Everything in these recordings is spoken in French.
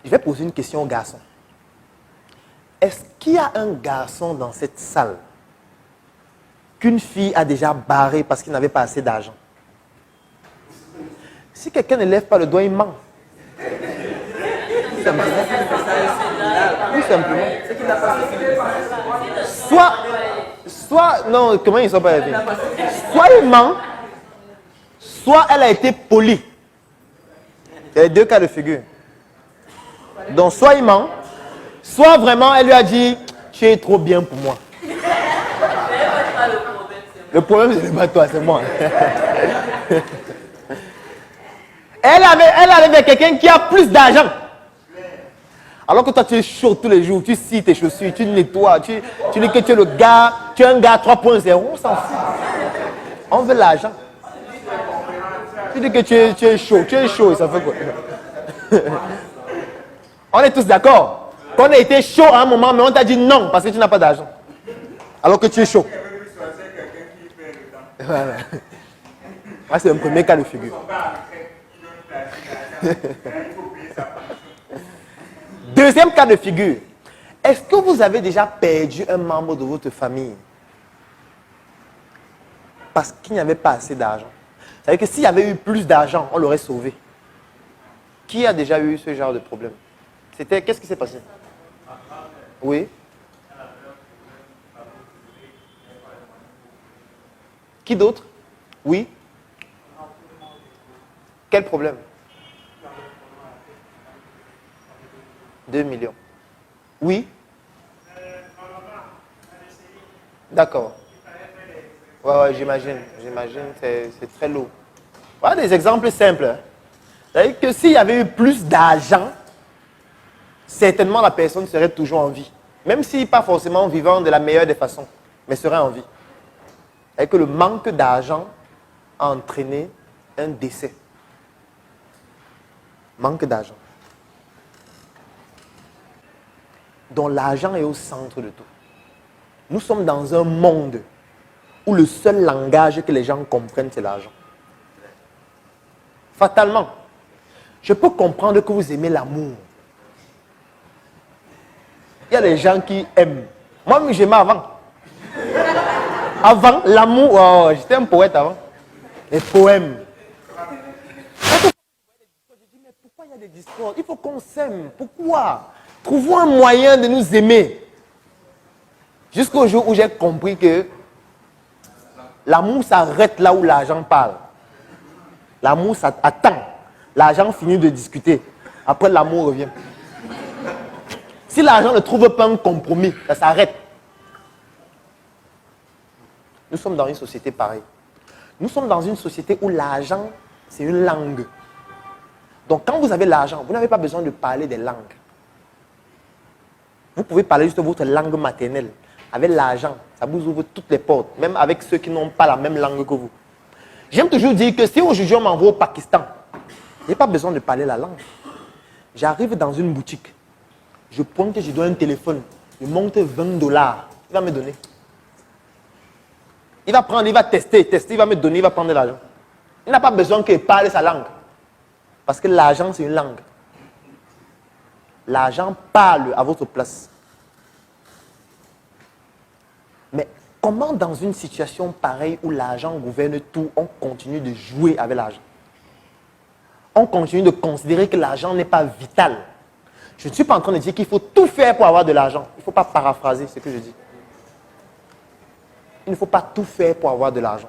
Je vais poser une question aux garçons. Est-ce qu'il y a un garçon dans cette salle qu'une fille a déjà barré parce qu'il n'avait pas assez d'argent? Si quelqu'un ne lève pas le doigt, il ment. Tout simplement. Tout simplement. Soit, non, comment ils ne sont pas levés? Soit il ment, soit elle a été polie. Il y a les deux cas de figure. Donc, soit il ment, soit vraiment elle lui a dit tu es trop bien pour moi. Le problème, ce n'est pas toi, c'est moi. Elle allait vers quelqu'un qui a plus d'argent. Alors que toi, tu es chaud tous les jours, tu scies tes chaussures, tu nettoies, tu dis que tu es le gars, tu es un gars 3.0, on s'en fout. On veut l'argent. Tu dis que tu es chaud, ça fait quoi? On est tous d'accord. Qu'on a été chaud à un moment, mais on t'a dit non parce que tu n'as pas d'argent. Alors que tu es chaud. Voilà. Ah, c'est un premier cas de figure. Deuxième cas de figure. Est-ce que vous avez déjà perdu un membre de votre famille parce qu'il n'y avait pas assez d'argent? C'est-à-dire que s'il y avait eu plus d'argent, on l'aurait sauvé. Qui a déjà eu ce genre de problème? Qu'est-ce qui s'est passé? Oui. Qui d'autre? Oui. Quel problème? 2 millions. Oui. D'accord. Ouais, j'imagine. C'est très lourd. Voilà des exemples simples. C'est-à-dire que s'il y avait eu plus d'argent, certainement la personne serait toujours en vie. Même si pas forcément vivant de la meilleure des façons, mais serait en vie. C'est-à-dire que le manque d'argent a entraîné un décès. Manque d'argent. Donc l'argent est au centre de tout. Nous sommes dans un monde où le seul langage que les gens comprennent, c'est l'argent. Fatalement, je peux comprendre que vous aimez l'amour. Il y a des gens qui aiment. Moi-même, j'aimais avant. Avant, l'amour, oh, j'étais un poète avant. Les poèmes. Je dis, mais pourquoi il y a des discours? Il faut qu'on s'aime. Pourquoi? Trouvons un moyen de nous aimer. Jusqu'au jour où j'ai compris que l'amour s'arrête là où l'argent parle. L'amour attend. L'argent finit de discuter. Après, l'amour revient. Si l'argent ne trouve pas un compromis, ça s'arrête. Nous sommes dans une société pareille. Nous sommes dans une société où l'argent, c'est une langue. Donc, quand vous avez l'argent, vous n'avez pas besoin de parler des langues. Vous pouvez parler juste de votre langue maternelle. Avec l'argent, ça vous ouvre toutes les portes, même avec ceux qui n'ont pas la même langue que vous. J'aime toujours dire que si aujourd'hui on m'envoie au Pakistan, je n'ai pas besoin de parler la langue. J'arrive dans une boutique, je pointe que je dois un téléphone, je monte $20, il va me donner. Il va prendre, il va tester, il va me donner, il va prendre de l'argent. Il n'a pas besoin qu'il parle sa langue. Parce que l'argent, c'est une langue. L'argent parle à votre place. Mais comment dans une situation pareille où l'argent gouverne tout, on continue de jouer avec l'argent? On continue de considérer que l'argent n'est pas vital. Je ne suis pas en train de dire qu'il faut tout faire pour avoir de l'argent. Il ne faut pas paraphraser ce que je dis. Il ne faut pas tout faire pour avoir de l'argent.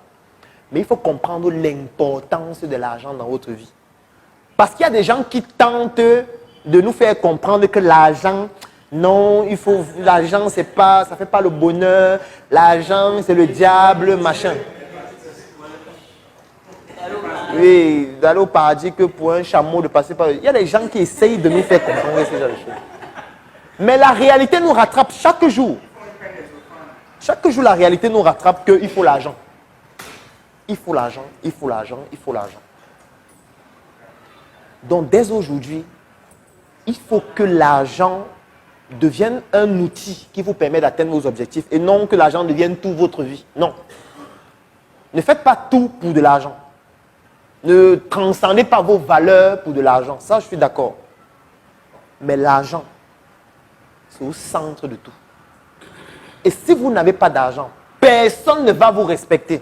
Mais il faut comprendre l'importance de l'argent dans votre vie. Parce qu'il y a des gens qui tentent de nous faire comprendre que l'argent, non, l'argent, ça ne fait pas le bonheur. L'argent, c'est le diable, machin. Oui, d'aller au paradis que pour un chameau de passer par... Il y a des gens qui essayent de nous faire comprendre ce genre de choses. Mais la réalité nous rattrape chaque jour. Chaque jour, la réalité nous rattrape qu'il faut l'argent. Il faut l'argent, il faut l'argent, il faut l'argent. Donc, dès aujourd'hui, il faut que l'argent devienne un outil qui vous permet d'atteindre vos objectifs et non que l'argent devienne toute votre vie. Non. Ne faites pas tout pour de l'argent. Ne transcendez pas vos valeurs pour de l'argent. Ça, je suis d'accord. Mais l'argent, c'est au centre de tout. Et si vous n'avez pas d'argent, personne ne va vous respecter.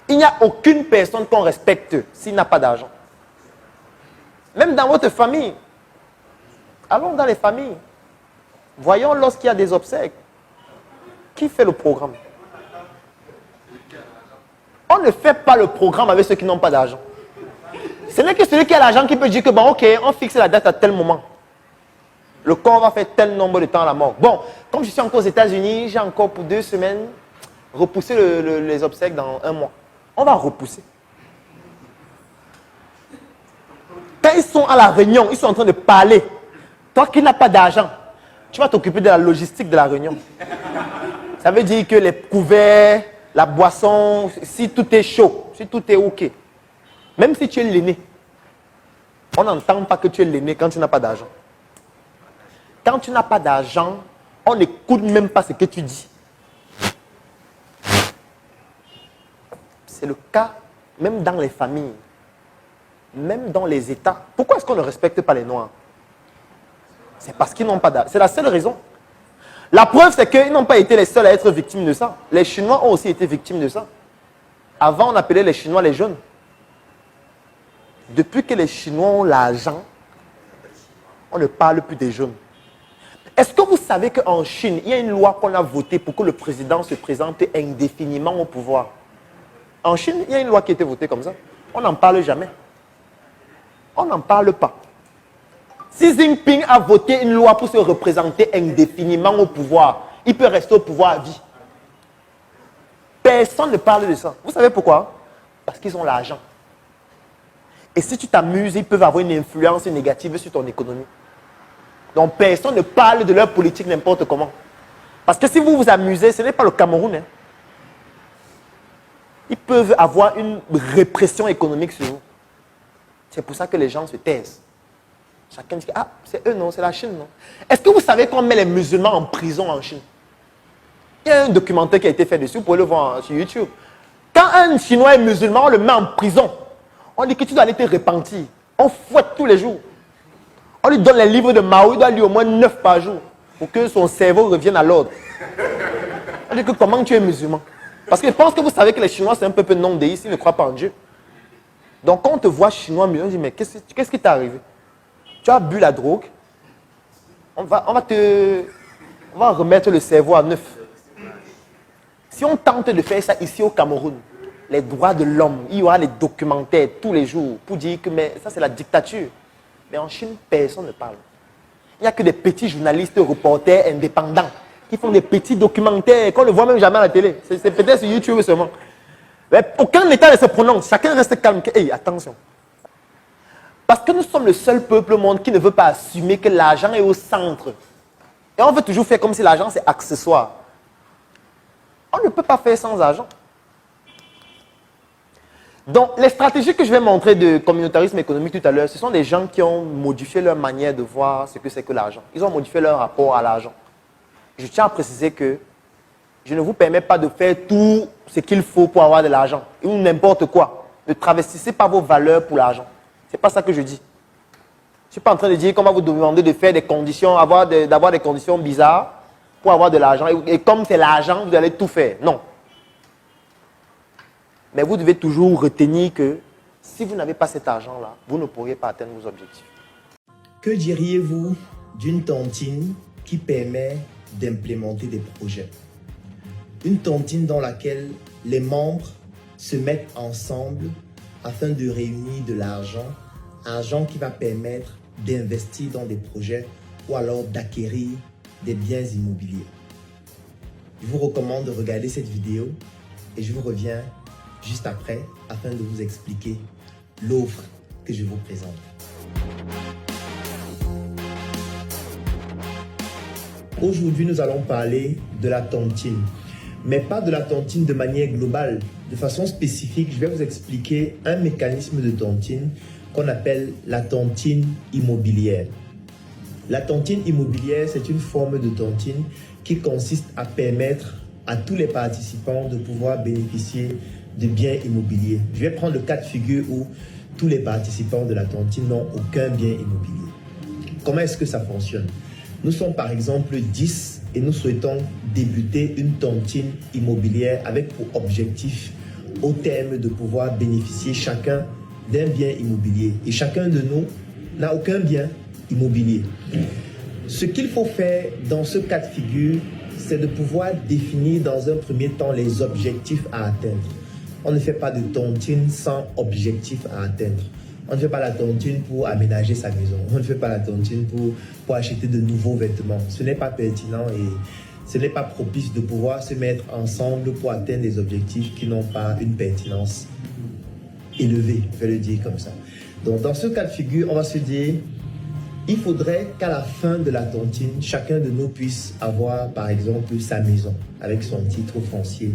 Il n'y a aucune personne qu'on respecte s'il n'a pas d'argent. Même dans votre famille. Allons dans les familles. Voyons lorsqu'il y a des obsèques. Qui fait le programme? On ne fait pas le programme avec ceux qui n'ont pas d'argent. Ce n'est que celui qui a l'argent qui peut dire que, bon, ok, on fixe la date à tel moment. Le corps va faire tel nombre de temps à la mort. Bon, comme je suis encore aux États-Unis, j'ai encore pour 2 semaines repoussé les obsèques dans 1 mois. On va repousser. Quand ils sont à la réunion, ils sont en train de parler. Toi qui n'as pas d'argent, tu vas t'occuper de la logistique de la réunion. Ça veut dire que les couverts, la boisson, si tout est chaud, si tout est OK. Même si tu es l'aîné, on n'entend pas que tu es l'aîné quand tu n'as pas d'argent. Quand tu n'as pas d'argent, on n'écoute même pas ce que tu dis. C'est le cas même dans les familles, même dans les États. Pourquoi est-ce qu'on ne respecte pas les Noirs? C'est parce qu'ils n'ont pas d'argent. C'est la seule raison. La preuve, c'est qu'ils n'ont pas été les seuls à être victimes de ça. Les Chinois ont aussi été victimes de ça. Avant, on appelait les Chinois les jaunes. Depuis que les Chinois ont l'argent, on ne parle plus des jaunes. Est-ce que vous savez qu'en Chine, il y a une loi qu'on a votée pour que le président se présente indéfiniment au pouvoir? En Chine, il y a une loi qui a été votée comme ça. On n'en parle jamais. On n'en parle pas. Xi Jinping a voté une loi pour se représenter indéfiniment au pouvoir. Il peut rester au pouvoir à vie. Personne ne parle de ça. Vous savez pourquoi? Parce qu'ils ont l'argent. Et si tu t'amuses, ils peuvent avoir une influence négative sur ton économie. Donc personne ne parle de leur politique n'importe comment. Parce que si vous vous amusez, ce n'est pas le Cameroun. Hein. Ils peuvent avoir une répression économique sur vous. C'est pour ça que les gens se taisent. Chacun dit, ah, c'est eux, non, c'est la Chine, non. Est-ce que vous savez qu'on met les musulmans en prison en Chine? Il y a un documentaire qui a été fait dessus, vous pouvez le voir sur YouTube. Quand un Chinois est musulman, on le met en prison. On dit que tu dois aller te repentir. On fouette tous les jours. On lui donne les livres de Mao, il doit lire au moins 9 par jour pour que son cerveau revienne à l'ordre. On dit que comment tu es musulman? Parce que je pense que vous savez que les Chinois, c'est un peuple non déiste, ils ne croient pas en Dieu. Donc quand on te voit Chinois musulman, on dit, mais qu'est-ce qui t'est arrivé? Tu as bu la drogue, on va remettre le cerveau à neuf. Si on tente de faire ça ici au Cameroun, les droits de l'homme, il y aura les documentaires tous les jours pour dire que mais ça c'est la dictature. Mais en Chine, personne ne parle. Il n'y a que des petits journalistes, reporters indépendants qui font des petits documentaires qu'on ne voit même jamais à la télé. C'est peut-être sur YouTube seulement. Mais aucun État ne se prononce. Chacun reste calme. Hey, attention. Parce que nous sommes le seul peuple au monde qui ne veut pas assumer que l'argent est au centre. Et on veut toujours faire comme si l'argent c'est accessoire. On ne peut pas faire sans argent. Donc, les stratégies que je vais montrer de communautarisme économique tout à l'heure, ce sont des gens qui ont modifié leur manière de voir ce que c'est que l'argent. Ils ont modifié leur rapport à l'argent. Je tiens à préciser que je ne vous permets pas de faire tout ce qu'il faut pour avoir de l'argent, ou n'importe quoi. Ne travestissez pas vos valeurs pour l'argent. Ce n'est pas ça que je dis. Je ne suis pas en train de dire qu'on va vous demander de faire des conditions, d'avoir des conditions bizarres pour avoir de l'argent. Et comme c'est l'argent, vous allez tout faire. Non. Mais vous devez toujours retenir que si vous n'avez pas cet argent-là, vous ne pourriez pas atteindre vos objectifs. Que diriez-vous d'une tontine qui permet d'implémenter des projets? Une tontine dans laquelle les membres se mettent ensemble afin de réunir de l'argent, argent qui va permettre d'investir dans des projets ou alors d'acquérir des biens immobiliers. Je vous recommande de regarder cette vidéo et je vous reviens juste après afin de vous expliquer l'offre que je vous présente. Aujourd'hui, nous allons parler de la tontine, mais pas de la tontine de manière globale. De façon spécifique, je vais vous expliquer un mécanisme de tontine qu'on appelle la tontine immobilière. La tontine immobilière, c'est une forme de tontine qui consiste à permettre à tous les participants de pouvoir bénéficier de biens immobiliers. Je vais prendre le cas de figure où tous les participants de la tontine n'ont aucun bien immobilier. Comment est-ce que ça fonctionne? Nous sommes par exemple 10 et nous souhaitons débuter une tontine immobilière avec pour objectif au terme de pouvoir bénéficier chacun d'un bien immobilier. Et chacun de nous n'a aucun bien immobilier. Ce qu'il faut faire dans ce cas de figure, c'est de pouvoir définir dans un premier temps les objectifs à atteindre. On ne fait pas de tontine sans objectif à atteindre. On ne fait pas la tontine pour aménager sa maison. On ne fait pas la tontine pour acheter de nouveaux vêtements. Ce n'est pas pertinent et ce n'est pas propice de pouvoir se mettre ensemble pour atteindre des objectifs qui n'ont pas une pertinence élevée, je vais le dire comme ça. Donc dans ce cas de figure, on va se dire, il faudrait qu'à la fin de la tontine, chacun de nous puisse avoir par exemple sa maison avec son titre foncier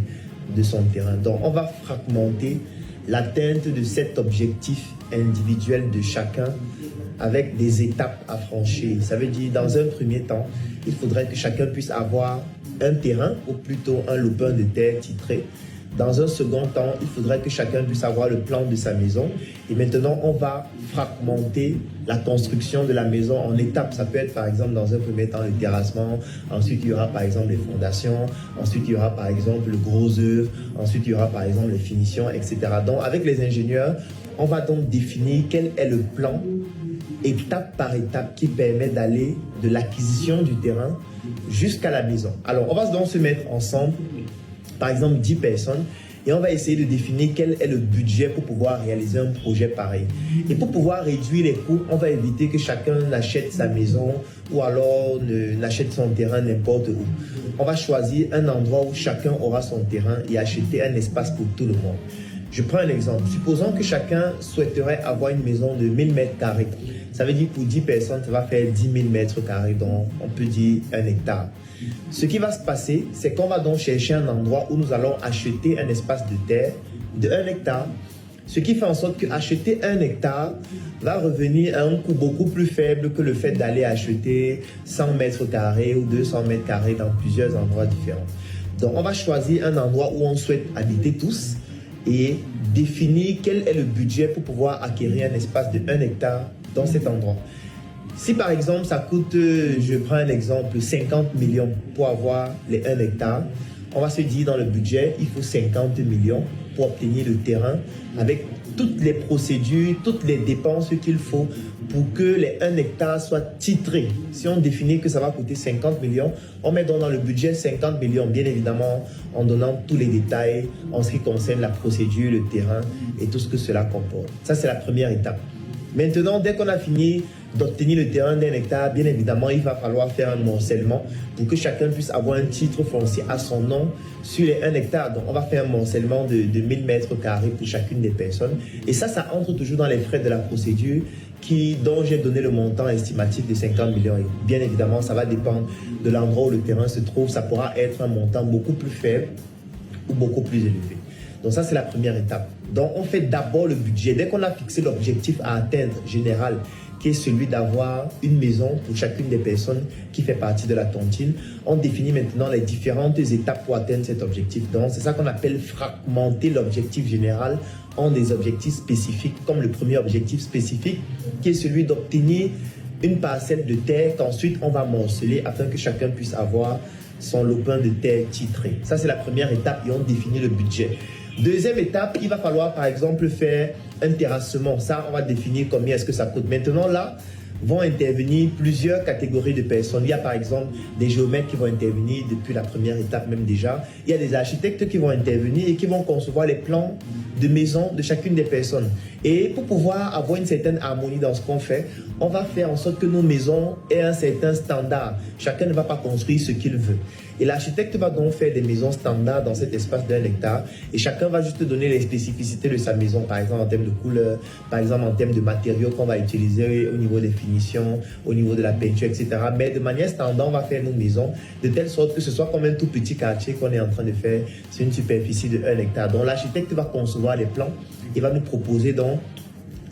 de son terrain. Donc on va fragmenter l'atteinte de cet objectif individuel de chacun avec des étapes à franchir. Ça veut dire, dans un premier temps, il faudrait que chacun puisse avoir un terrain ou plutôt un lopin de terre titré. Dans un second temps, il faudrait que chacun puisse avoir le plan de sa maison. Et maintenant, on va fragmenter la construction de la maison en étapes. Ça peut être par exemple dans un premier temps le terrassement, ensuite il y aura par exemple les fondations, ensuite il y aura par exemple le gros œuvre, ensuite il y aura par exemple les finitions, etc. Donc avec les ingénieurs, on va donc définir quel est le plan, étape par étape, qui permet d'aller de l'acquisition du terrain jusqu'à la maison. Alors on va donc se mettre ensemble, par exemple 10 personnes, et on va essayer de définir quel est le budget pour pouvoir réaliser un projet pareil. Et pour pouvoir réduire les coûts, on va éviter que chacun n'achète sa maison ou alors n'achète son terrain n'importe où. On va choisir un endroit où chacun aura son terrain et acheter un espace pour tout le monde. Je prends un exemple. Supposons que chacun souhaiterait avoir une maison de 1000 mètres carrés. Ça veut dire que pour 10 personnes, ça va faire 10 000 mètres carrés, donc on peut dire 1 hectare. Ce qui va se passer, c'est qu'on va donc chercher un endroit où nous allons acheter un espace de terre de 1 hectare. Ce qui fait en sorte qu'acheter 1 hectare va revenir à un coût beaucoup plus faible que le fait d'aller acheter 100 mètres carrés ou 200 mètres carrés dans plusieurs endroits différents. Donc on va choisir un endroit où on souhaite habiter tous et définir quel est le budget pour pouvoir acquérir un espace de 1 hectare dans cet endroit. Si par exemple ça coûte, je prends un exemple, 50 millions pour avoir les 1 hectare, on va se dire dans le budget, il faut 50 millions pour obtenir le terrain avec toutes les procédures, toutes les dépenses qu'il faut pour que les 1 hectare soient titrés. Si on définit que ça va coûter 50 millions, on met donc dans le budget 50 millions, bien évidemment en donnant tous les détails en ce qui concerne la procédure, le terrain et tout ce que cela comporte. Ça, c'est la première étape. Maintenant, dès qu'on a fini d'obtenir le terrain d'1 hectare, bien évidemment, il va falloir faire un morcellement pour que chacun puisse avoir un titre foncier à son nom sur les 1 hectare. Donc, on va faire un morcellement de 1000 mètres carrés pour chacune des personnes. Et ça entre toujours dans les frais de la procédure dont j'ai donné le montant estimatif de 50 millions. Et bien évidemment, ça va dépendre de l'endroit où le terrain se trouve. Ça pourra être un montant beaucoup plus faible ou beaucoup plus élevé. Donc ça, c'est la première étape. Donc on fait d'abord le budget. Dès qu'on a fixé l'objectif à atteindre général, qui est celui d'avoir une maison pour chacune des personnes qui fait partie de la tontine, on définit maintenant les différentes étapes pour atteindre cet objectif. Donc c'est ça qu'on appelle fragmenter l'objectif général en des objectifs spécifiques, comme le premier objectif spécifique, qui est celui d'obtenir une parcelle de terre qu'ensuite on va morceler afin que chacun puisse avoir son lopin de terre titré. Ça, c'est la première étape et on définit le budget. Deuxième étape, il va falloir par exemple faire un terrassement. Ça, on va définir combien est-ce que ça coûte. Maintenant, là, vont intervenir plusieurs catégories de personnes. Il y a par exemple des géomètres qui vont intervenir depuis la première étape même déjà. Il y a des architectes qui vont intervenir et qui vont concevoir les plans de maison de chacune des personnes. Et pour pouvoir avoir une certaine harmonie dans ce qu'on fait, on va faire en sorte que nos maisons aient un certain standard. Chacun ne va pas construire ce qu'il veut. Et l'architecte va donc faire des maisons standards dans cet espace d'1 hectare et chacun va juste donner les spécificités de sa maison, par exemple en termes de couleur, par exemple en termes de matériaux qu'on va utiliser au niveau des finitions, au niveau de la peinture, etc. Mais de manière standard, on va faire nos maisons de telle sorte que ce soit comme un tout petit quartier qu'on est en train de faire sur une superficie de 1 hectare. Donc l'architecte va concevoir les plans et va nous proposer donc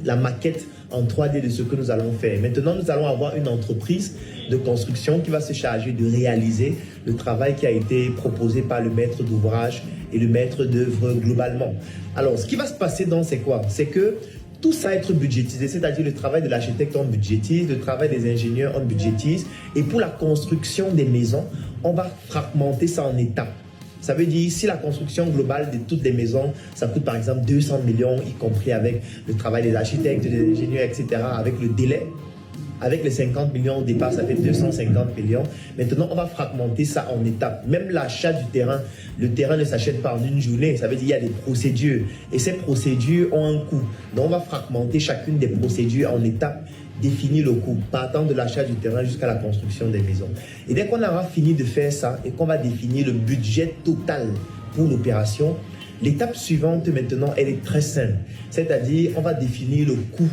la maquette en 3D de ce que nous allons faire. Maintenant, nous allons avoir une entreprise de construction qui va se charger de réaliser le travail qui a été proposé par le maître d'ouvrage et le maître d'œuvre globalement. Alors, ce qui va se passer c'est quoi? C'est que tout ça être budgétisé, c'est-à-dire le travail de l'architecte on budgétise, le travail des ingénieurs on budgétise, et pour la construction des maisons, on va fragmenter ça en étapes. Ça veut dire, si la construction globale de toutes les maisons, ça coûte par exemple 200 millions, y compris avec le travail des architectes, des ingénieurs, etc., avec le délai, avec les 50 millions au départ, ça fait 250 millions. Maintenant, on va fragmenter ça en étapes. Même l'achat du terrain, le terrain ne s'achète pas en une journée. Ça veut dire qu'il y a des procédures. Et ces procédures ont un coût. Donc, on va fragmenter chacune des procédures en étapes, définir le coût, partant de l'achat du terrain jusqu'à la construction des maisons. Et dès qu'on aura fini de faire ça et qu'on va définir le budget total pour l'opération, l'étape suivante maintenant, elle est très simple. C'est-à-dire, on va définir le coût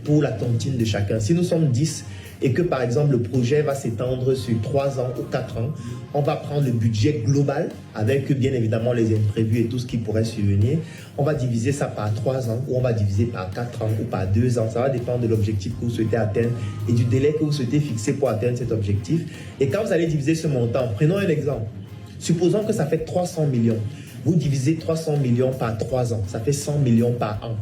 pour la tontine de chacun. Si nous sommes 10 et que par exemple le projet va s'étendre sur 3 ans ou 4 ans, on va prendre le budget global avec bien évidemment les imprévus et tout ce qui pourrait survenir. On va diviser ça par 3 ans ou on va diviser par 4 ans ou par 2 ans. Ça va dépendre de l'objectif que vous souhaitez atteindre et du délai que vous souhaitez fixer pour atteindre cet objectif. Et quand vous allez diviser ce montant, prenons un exemple. Supposons que ça fait 300 millions. Vous divisez 300 millions par 3 ans. Ça fait 100 millions par an.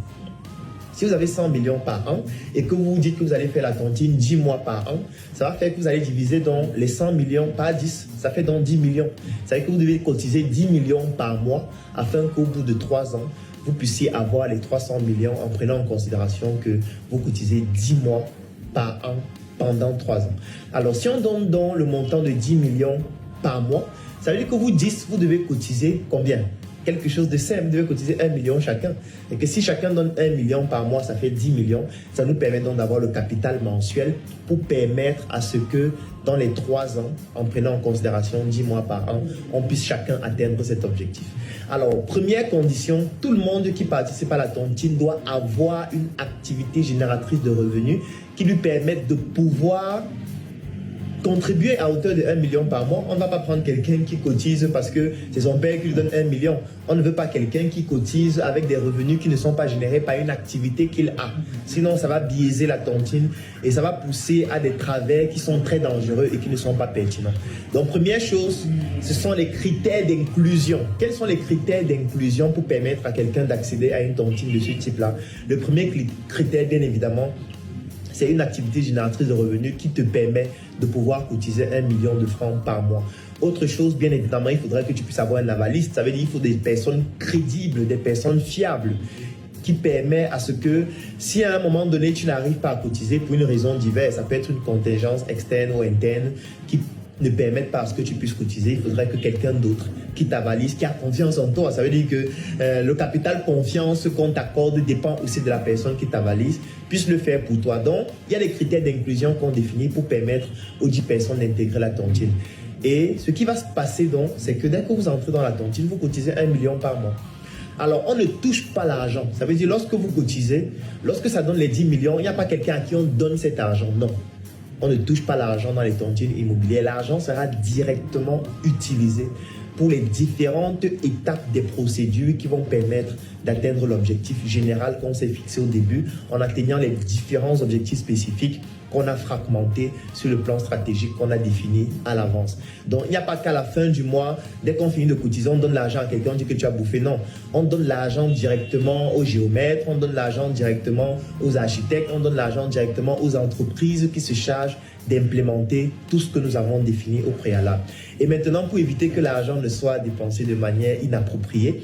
Si vous avez 100 millions par an et que vous vous dites que vous allez faire la tontine 10 mois par an, ça va faire que vous allez diviser donc les 100 millions par 10. Ça fait donc 10 millions. Ça veut dire que vous devez cotiser 10 millions par mois afin qu'au bout de 3 ans, vous puissiez avoir les 300 millions en prenant en considération que vous cotisez 10 mois par an pendant 3 ans. Alors, si on donne donc le montant de 10 millions par mois, ça veut dire que vous 10, vous devez cotiser combien? Quelque chose de simple, vous devez cotiser 1 million chacun. Et que si chacun donne 1 million par mois, ça fait 10 millions. Ça nous permet donc d'avoir le capital mensuel pour permettre à ce que dans les 3 ans, en prenant en considération 10 mois par an, on puisse chacun atteindre cet objectif. Alors, première condition, tout le monde qui participe à la tontine doit avoir une activité génératrice de revenus qui lui permette de pouvoir contribuer à hauteur de 1 million par mois. On ne va pas prendre quelqu'un qui cotise parce que c'est son père qui lui donne 1 million. On ne veut pas quelqu'un qui cotise avec des revenus qui ne sont pas générés par une activité qu'il a. Sinon, ça va biaiser la tontine et ça va pousser à des travers qui sont très dangereux et qui ne sont pas pertinents. Donc, première chose, ce sont les critères d'inclusion. Quels sont les critères d'inclusion pour permettre à quelqu'un d'accéder à une tontine de ce type-là? Le premier critère, bien évidemment, c'est une activité génératrice de revenus qui te permet de pouvoir cotiser 1 million de francs par mois. Autre chose, bien évidemment, il faudrait que tu puisses avoir un avaliste. Ça veut dire qu'il faut des personnes crédibles, des personnes fiables, qui permet à ce que, si à un moment donné, tu n'arrives pas à cotiser pour une raison diverse, ça peut être une contingence externe ou interne qui ne permettent pas à ce que tu puisses cotiser, il faudrait que quelqu'un d'autre qui t'avalise, qui a confiance en toi. Ça veut dire que le capital confiance qu'on t'accorde dépend aussi de la personne qui t'avalise, puisse le faire pour toi. Donc, il y a des critères d'inclusion qu'on définit pour permettre aux 10 personnes d'intégrer la tontine. Et ce qui va se passer donc, c'est que dès que vous entrez dans la tontine, vous cotisez 1 million par mois. Alors, on ne touche pas l'argent. Ça veut dire, lorsque vous cotisez, lorsque ça donne les 10 millions, il n'y a pas quelqu'un à qui on donne cet argent. Non. On ne touche pas l'argent dans les tontines immobilières. L'argent sera directement utilisé pour les différentes étapes des procédures qui vont permettre d'atteindre l'objectif général qu'on s'est fixé au début en atteignant les différents objectifs spécifiques qu'on a fragmentés sur le plan stratégique qu'on a défini à l'avance. Donc, il n'y a pas qu'à la fin du mois, dès qu'on finit de cotiser, on donne l'argent à quelqu'un, on dit que tu as bouffé. Non, on donne l'argent directement aux géomètres, on donne l'argent directement aux architectes, on donne l'argent directement aux entreprises qui se chargent d'implémenter tout ce que nous avons défini au préalable. Et maintenant, pour éviter que l'argent ne soit dépensé de manière inappropriée,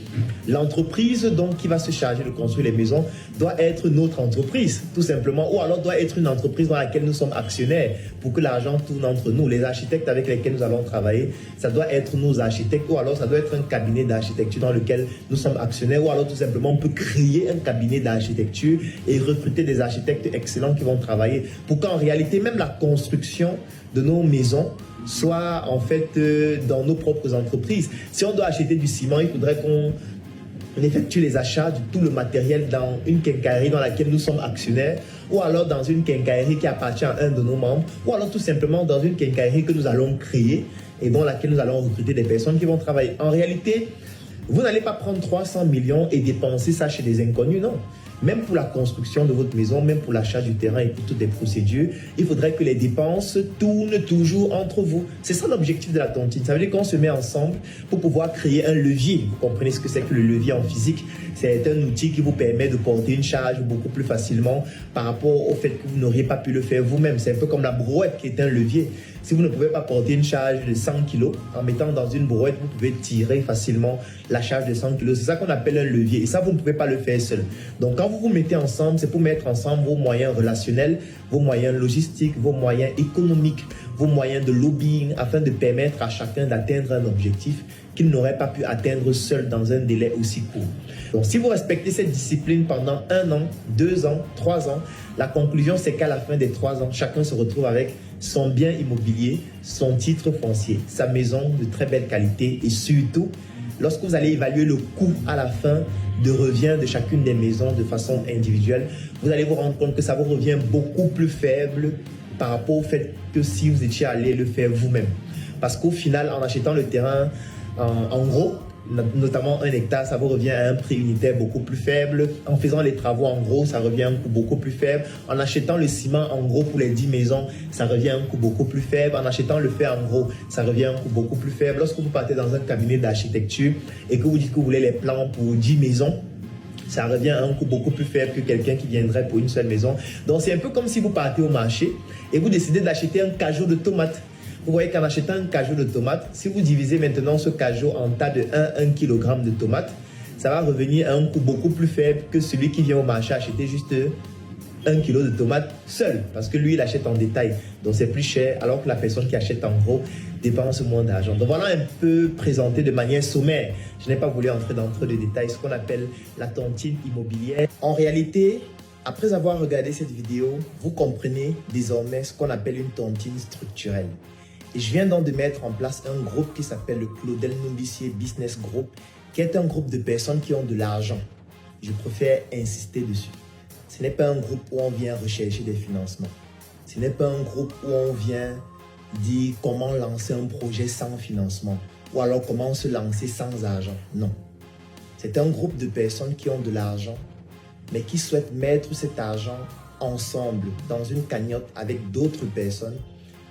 l'entreprise donc qui va se charger de construire les maisons doit être notre entreprise, tout simplement, ou alors doit être une entreprise dans laquelle nous sommes actionnaires pour que l'argent tourne entre nous. Les architectes avec lesquels nous allons travailler, ça doit être nos architectes, ou alors ça doit être un cabinet d'architecture dans lequel nous sommes actionnaires, ou alors tout simplement on peut créer un cabinet d'architecture et recruter des architectes excellents qui vont travailler pour qu'en réalité même la construction de nos maisons soit en fait dans nos propres entreprises. Si on doit acheter du ciment, il faudrait qu'on effectue les achats de tout le matériel dans une quincaillerie dans laquelle nous sommes actionnaires, ou alors dans une quincaillerie qui appartient à un de nos membres, ou alors tout simplement dans une quincaillerie que nous allons créer et dans laquelle nous allons recruter des personnes qui vont travailler. En réalité, vous n'allez pas prendre 300 millions et dépenser ça chez des inconnus, non. Même pour la construction de votre maison, même pour l'achat du terrain et pour toutes les procédures, il faudrait que les dépenses tournent toujours entre vous. C'est ça l'objectif de la tontine. Ça veut dire qu'on se met ensemble pour pouvoir créer un levier. Vous comprenez ce que c'est que le levier en physique? C'est un outil qui vous permet de porter une charge beaucoup plus facilement par rapport au fait que vous n'auriez pas pu le faire vous-même. C'est un peu comme la brouette qui est un levier. Si vous ne pouvez pas porter une charge de 100 kg, en mettant dans une brouette, vous pouvez tirer facilement la charge de 100 kg. C'est ça qu'on appelle un levier. Et ça, vous ne pouvez pas le faire seul. Donc, quand vous vous mettez ensemble, c'est pour mettre ensemble vos moyens relationnels, vos moyens logistiques, vos moyens économiques, vos moyens de lobbying, afin de permettre à chacun d'atteindre un objectif qu'il n'aurait pas pu atteindre seul dans un délai aussi court. Donc, si vous respectez cette discipline pendant 1 an, 2 ans, 3 ans, la conclusion, c'est qu'à la fin des 3 ans, chacun se retrouve avec son bien immobilier, son titre foncier, sa maison de très belle qualité et surtout, lorsque vous allez évaluer le coût à la fin de revient de chacune des maisons de façon individuelle, vous allez vous rendre compte que ça vous revient beaucoup plus faible par rapport au fait que si vous étiez allé le faire vous-même. Parce qu'au final, en achetant le terrain en gros, notamment 1 hectare, ça vous revient à un prix unitaire beaucoup plus faible. En faisant les travaux en gros, ça revient à un coût beaucoup plus faible. En achetant le ciment en gros pour les 10 maisons, ça revient à un coût beaucoup plus faible. En achetant le fer en gros, ça revient à un coût beaucoup plus faible. Lorsque vous partez dans un cabinet d'architecture et que vous dites que vous voulez les plans pour 10 maisons, ça revient à un coût beaucoup plus faible que quelqu'un qui viendrait pour une seule maison. Donc c'est un peu comme si vous partez au marché et vous décidez d'acheter un cajot de tomates. Vous voyez qu'en achetant un cajot de tomates, si vous divisez maintenant ce cajot en tas de 1 kg de tomates, ça va revenir à un coût beaucoup plus faible que celui qui vient au marché acheter juste 1 kg de tomates seul, parce que lui, il achète en détail. Donc c'est plus cher, alors que la personne qui achète en gros dépense moins d'argent. Donc voilà un peu présenté de manière sommaire. Je n'ai pas voulu entrer dans trop de détails, ce qu'on appelle la tontine immobilière. En réalité, après avoir regardé cette vidéo, vous comprenez désormais ce qu'on appelle une tontine structurelle. Et je viens donc de mettre en place un groupe qui s'appelle le Claudel Numbissier Business Group, qui est un groupe de personnes qui ont de l'argent. Je préfère insister dessus. Ce n'est pas un groupe où on vient rechercher des financements. Ce n'est pas un groupe où on vient dire comment lancer un projet sans financement ou alors comment se lancer sans argent. Non. C'est un groupe de personnes qui ont de l'argent, mais qui souhaitent mettre cet argent ensemble dans une cagnotte avec d'autres personnes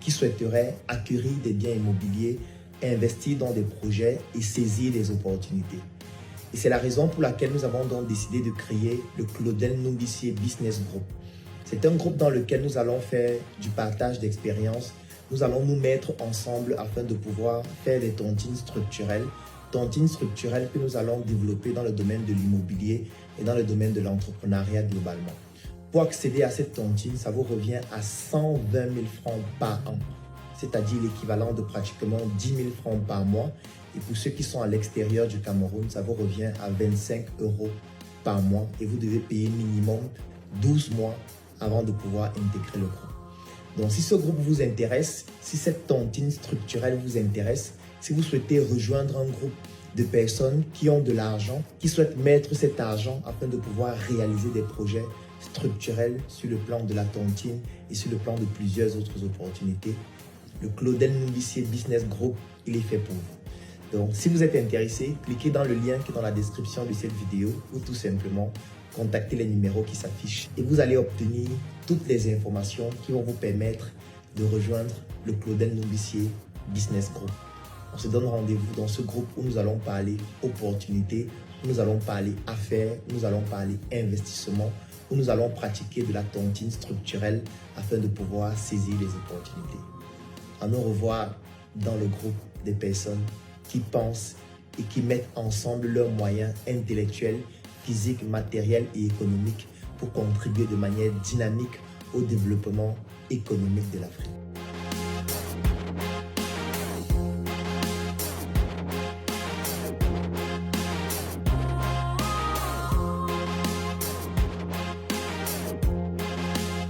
qui souhaiteraient acquérir des biens immobiliers, investir dans des projets et saisir des opportunités. Et c'est la raison pour laquelle nous avons donc décidé de créer le Claudel Numbissier Business Group. C'est un groupe dans lequel nous allons faire du partage d'expériences. Nous allons nous mettre ensemble afin de pouvoir faire des tontines structurelles que nous allons développer dans le domaine de l'immobilier et dans le domaine de l'entrepreneuriat globalement. Pour accéder à cette tontine, ça vous revient à 120 000 francs par an, c'est-à-dire l'équivalent de pratiquement 10 000 francs par mois. Et pour ceux qui sont à l'extérieur du Cameroun, ça vous revient à 25 € par mois et vous devez payer minimum 12 mois avant de pouvoir intégrer le groupe. Donc si ce groupe vous intéresse, si cette tontine structurelle vous intéresse, si vous souhaitez rejoindre un groupe de personnes qui ont de l'argent, qui souhaitent mettre cet argent afin de pouvoir réaliser des projets structurels sur le plan de la tontine et sur le plan de plusieurs autres opportunités, le Claudel Numbissier Business Group, il est fait pour vous. Donc, si vous êtes intéressé, cliquez dans le lien qui est dans la description de cette vidéo ou tout simplement contactez les numéros qui s'affichent et vous allez obtenir toutes les informations qui vont vous permettre de rejoindre le Claudel Numbissier Business Group. On se donne rendez-vous dans ce groupe où nous allons parler opportunités, où nous allons parler affaires, où nous allons parler investissement, où nous allons pratiquer de la tontine structurelle afin de pouvoir saisir les opportunités. À nous revoir dans le groupe des personnes qui pensent et qui mettent ensemble leurs moyens intellectuels, physiques, matériels et économiques pour contribuer de manière dynamique au développement économique de l'Afrique.